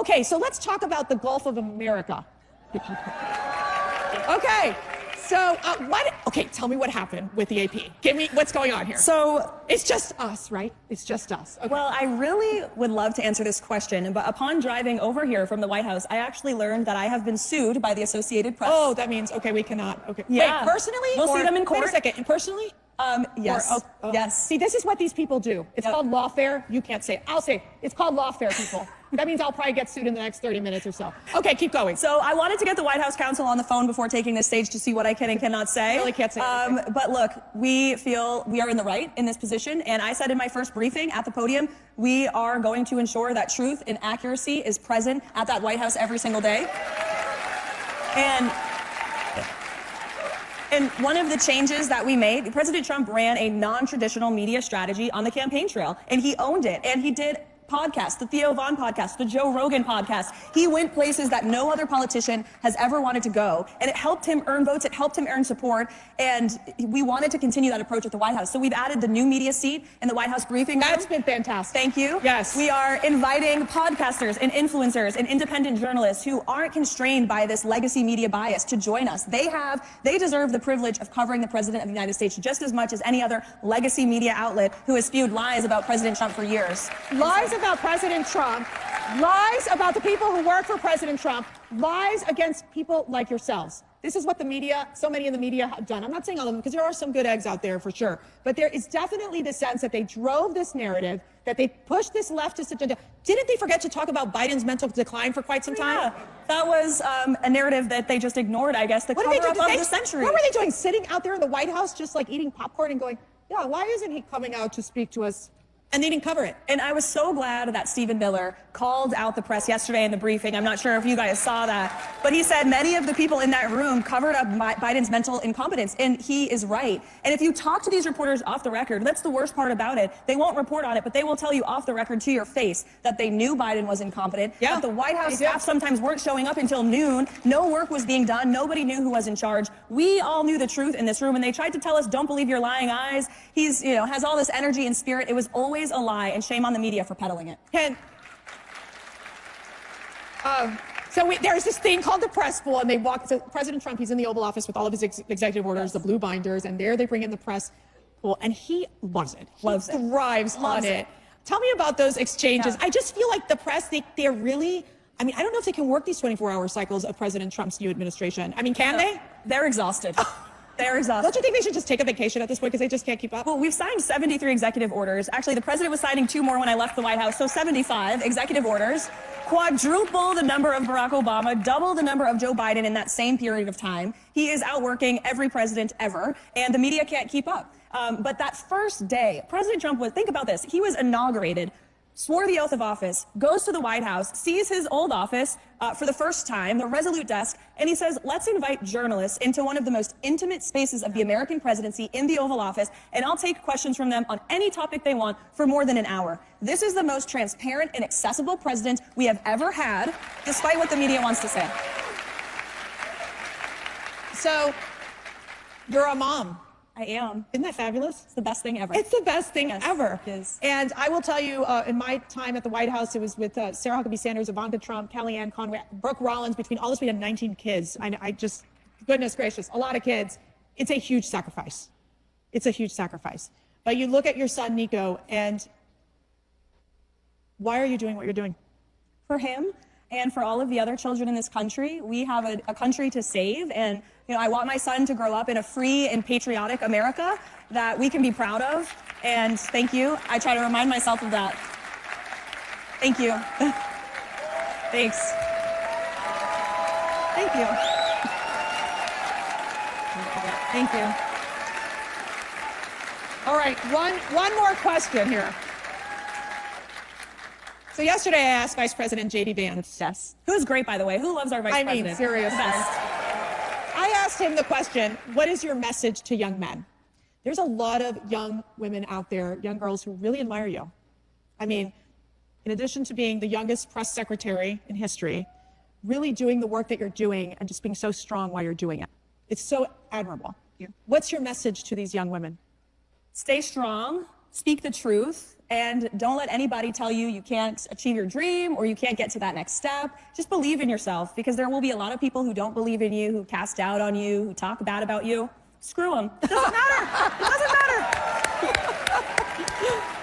Okay, so let's talk about the Gulf of America. Okay, so okay, tell me what happened with the AP. Give me what's going on here. So it's just us, right? It's just us. Okay. Well, I really would love to answer this question, but upon driving over here from the White House, I actually learned that I have been sued by the Associated Press. Oh, that means, okay, we cannot. Okay. Yeah. Wait, personally? We'll see them in court. Wait a second, personally? Yes. Yes. See, this is what these people do. It's called lawfare. You can't say it. I'll say it. It's called lawfare, people. That means I'll probably get sued in the next 30 minutes or so. Okay, keep going. So I wanted to get the White House counsel on the phone before taking this stage to see what I can and cannot say. I really can't say anything. But look, we feel we are in the right in this position. And I said in my first briefing at the podium, we are going to ensure that truth and accuracy is present at that White House every single day. And one of the changes that we made, President Trump ran a non-traditional media strategy on the campaign trail, and he owned it. And he did podcasts, the Theo Von podcast, the Joe Rogan podcast. He went places that no other politician has ever wanted to go. And it helped him earn votes. It helped him earn support. And we wanted to continue that approach at the White House. So we've added the new media seat in the White House briefing room. That's been fantastic. Thank you. Yes. We are inviting podcasters and influencers and independent journalists who aren't constrained by this legacy media bias to join us. They deserve the privilege of covering the President of the United States just as much as any other legacy media outlet who has spewed lies about President Trump for years. Lies about President Trump, lies about the people who work for President Trump, lies against people like yourselves. This is what the media, so many in the media have done. I'm not saying all of them, because there are some good eggs out there for sure. But there is definitely the sense that they drove this narrative, that they pushed this leftist agenda. Didn't they forget to talk about Biden's mental decline for quite some time? Yeah, that was a narrative that they just ignored, I guess, the cover-up of the century. What were they doing, sitting out there in the White House just like eating popcorn and going, yeah, why isn't he coming out to speak to us? And they didn't cover it. And I was so glad that Stephen Miller called out the press yesterday in the briefing. I'm not sure if you guys saw that, but he said many of the people in that room covered up Biden's mental incompetence, and he is right. And if you talk to these reporters off the record, that's the worst part about it. They won't report on it, but they will tell you off the record to your face that they knew Biden was incompetent. Yeah, that the White House staff sometimes weren't showing up until noon. No work was being done. Nobody knew who was in charge. We all knew the truth in this room, and they tried to tell us, don't believe your lying eyes. He's, has all this energy and spirit. It was always a lie, and shame on the media for peddling it. There's this thing called the press pool, and they walk. So President Trump, he's in the Oval Office with all of his executive orders, the blue binders, and there they bring in the press pool, and he loves it. He thrives on it. Tell me about those exchanges. Yeah. I just feel like the press, they're really. I mean, I don't know if they can work these 24-hour cycles of President Trump's new administration. I mean, can they? They're exhausted. They're exhausted. Don't you think they should just take a vacation at this point because they just can't keep up? Well, we've signed 73 executive orders. Actually, the president was signing 2 more when I left the White House, so 75 executive orders. Quadruple the number of Barack Obama, double the number of Joe Biden in that same period of time. He is outworking every president ever, and the media can't keep up. But that first day, President Trump was, think about this, he was inaugurated, swore the oath of office, goes to the White House, sees his old office for the first time, the Resolute desk, and he says, let's invite journalists into one of the most intimate spaces of the American presidency in the Oval Office, and I'll take questions from them on any topic they want for more than an hour. This is the most transparent and accessible president we have ever had, despite what the media wants to say. So, you're a mom. I am. Isn't that fabulous? It's the best thing ever. It's the best thing ever. It is. And I will tell you, in my time at the White House, it was with Sarah Huckabee Sanders, Ivanka Trump, Kellyanne Conway, Brooke Rollins. Between all this, we had 19 kids. I just, goodness gracious, a lot of kids. It's a huge sacrifice. It's a huge sacrifice. But you look at your son, Nico, and why are you doing what you're doing? For him and for all of the other children in this country, we have a country to save, and I want my son to grow up in a free and patriotic America that we can be proud of, and thank you. I try to remind myself of that. Thank you. Thanks. Thank you. Thank you. All right, one more question here. So yesterday I asked Vice President J.D. Vance. Yes. Who's great, by the way. Who loves our Vice President? I mean, seriously. I asked him the question, what is your message to young men? There's a lot of young women out there, young girls who really admire you. I mean, in addition to being the youngest press secretary in history, really doing the work that you're doing and just being so strong while you're doing it. It's so admirable. What's your message to these young women? Stay strong, speak the truth, And don't let anybody tell you you can't achieve your dream or you can't get to that next step. Just believe in yourself, because there will be a lot of people who don't believe in you, who cast doubt on you, who talk bad about you. Screw them. It doesn't matter. It doesn't matter.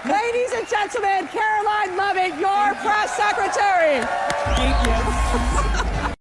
Ladies and gentlemen, Karoline Leavitt, your press secretary. Thank you.